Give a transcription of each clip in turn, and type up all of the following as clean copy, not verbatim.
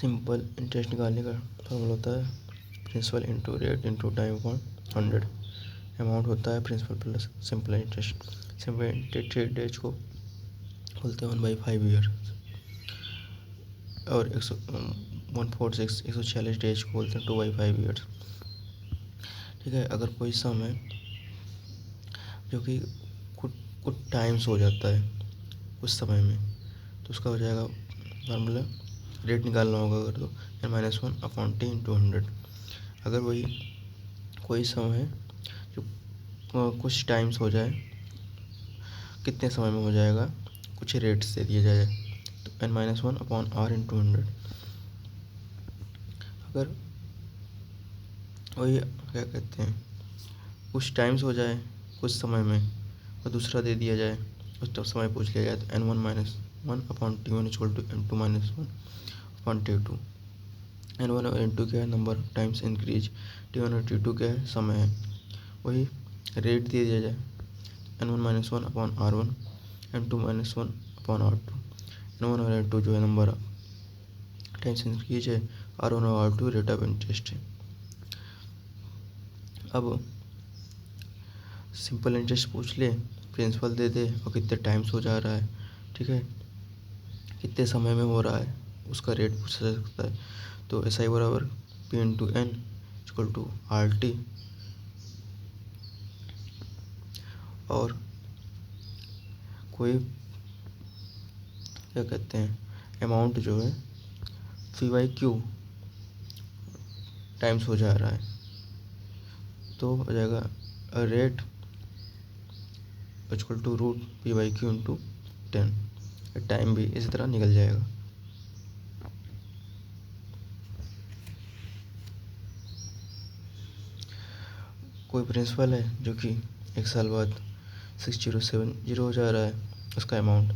Simple interest निकालने का formula होता है principal into rate into time upon 100। Amount होता है principal plus simple interest. Simple interest डेज को बोलते हैं 1/5 ईयर, और 146 डेज को बोलते हैं 2/5 ईयर्स। ठीक है, अगर कोई सम है जो कि कुछ कुछ टाइम्स हो जाता है कुछ समय में, तो उसका हो जाएगा फार्मूला, रेट निकालना होगा अगर तो n-1/t इंटू 100। अगर वही कोई समय है जो कुछ टाइम्स हो जाए, कितने समय में हो जाएगा, कुछ रेट्स दे दिया जाए, तो n-1/r इंटू 100। अगर वही क्या कहते हैं कुछ टाइम्स हो जाए कुछ समय में और दूसरा दे दिया जाए, उस तब समय पूछ लिया जाए, तो n1-1/t1 equal to n2-1/t2। n1 और n2 क्या है, number of times increase, t1 और t2 क्या है, समय है। वही रेट दे दिया जाए n1-1/r1 n2-1/r2। n1 और n2 जो है नंबर ऑफ टाइम्स इंक्रीज है, r1 और r2 रेट ऑफ इंटरेस्ट है। अब सिंपल इंटरेस्ट पूछ ले, प्रिंसिपल दे दे और कितने टाइम्स हो जा रहा है, ठीक है, कितने समय में हो रहा है, उसका रेट पूछा जा सकता है। तो SI बराबर P into N equal to RT, और कोई क्या कहते हैं अमाउंट जो है P/Q टाइम्स हो जा रहा है, तो हो जाएगा rate equal to root P/Q into 10। Time भी इसी तरह निकल जाएगा। कोई प्रिंसिपल है जो कि 1 साल बाद 6070 हो जा रहा है उसका अमाउंट,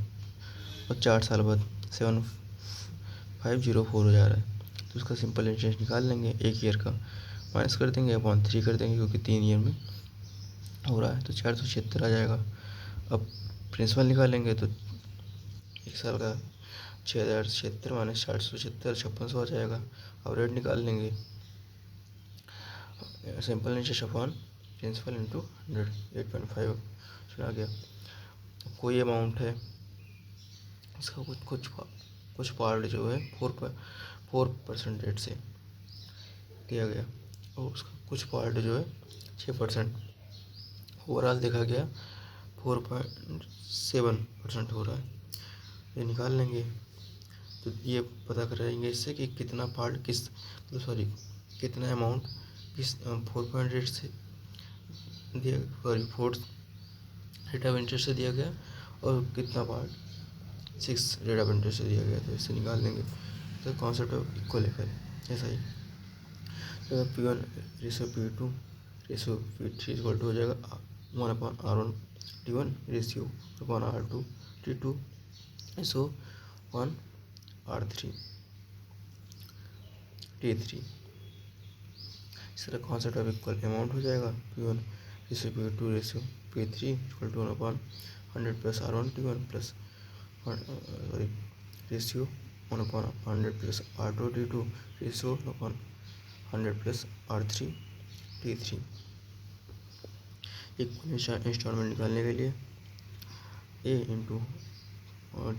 और 4 साल बाद 7504 हो जा रहा है, तो उसका सिंपल इंटरेस्ट निकाल लेंगे, 1 ईयर का माइनस कर देंगे अपॉन 3 कर देंगे, क्योंकि 3 ईयर में हो रहा है, तो 476 आ जाएगा। अब प्रिंसिपल निकालेंगे तो 1 साल का 6076 माइनस 476 5600 आ जाएगा। अब रेट निकाल लेंगे, simple interest upon principal into 100, 8.5 चला गया। कोई अमाउंट है इसका कुछ पार्ट जो है 4% रेट से दिया गया, और उसका कुछ पार्ट जो है 6%, ओवरऑल देखा गया 4.7% हो रहा है। ये निकाल लेंगे, तो ये पता करेंगे इससे कि कितना पार्ट किस कितना अमाउंट किस 4.8 से दिया, सॉरी 4 रेट ऑफ इंटरेस्ट से दिया गया, और कितना पार्ट 6 रेट ऑफ इंटरेस्ट से दिया गया, तो इससे निकाल लेंगे। तो कॉन्सेप्ट ऑफ इक्वल है ऐसा ही। तो P1 ratio P2 ratio P3 equal to हो जाएगा 1/r1 T1 ratio upon r2 T2 ratio 1/r3 T3। इस तरह कॉन्सेप्ट ऑफ इक्वल अमाउंट हो जाएगा P1 ratio P2 ratio P3 equal to 1/100 plus r1 T1 plus sorry ratio 1/100 plus r2 T2 ratio 100 plus r3 T3। Equal installment निकालने के लिए A into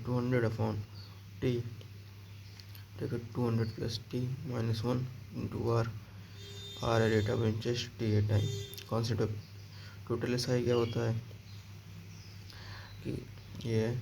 200/T take 200 plus T minus 1 into R है rate of interest, T है time. Concept of total SI क्या होता है कि ये है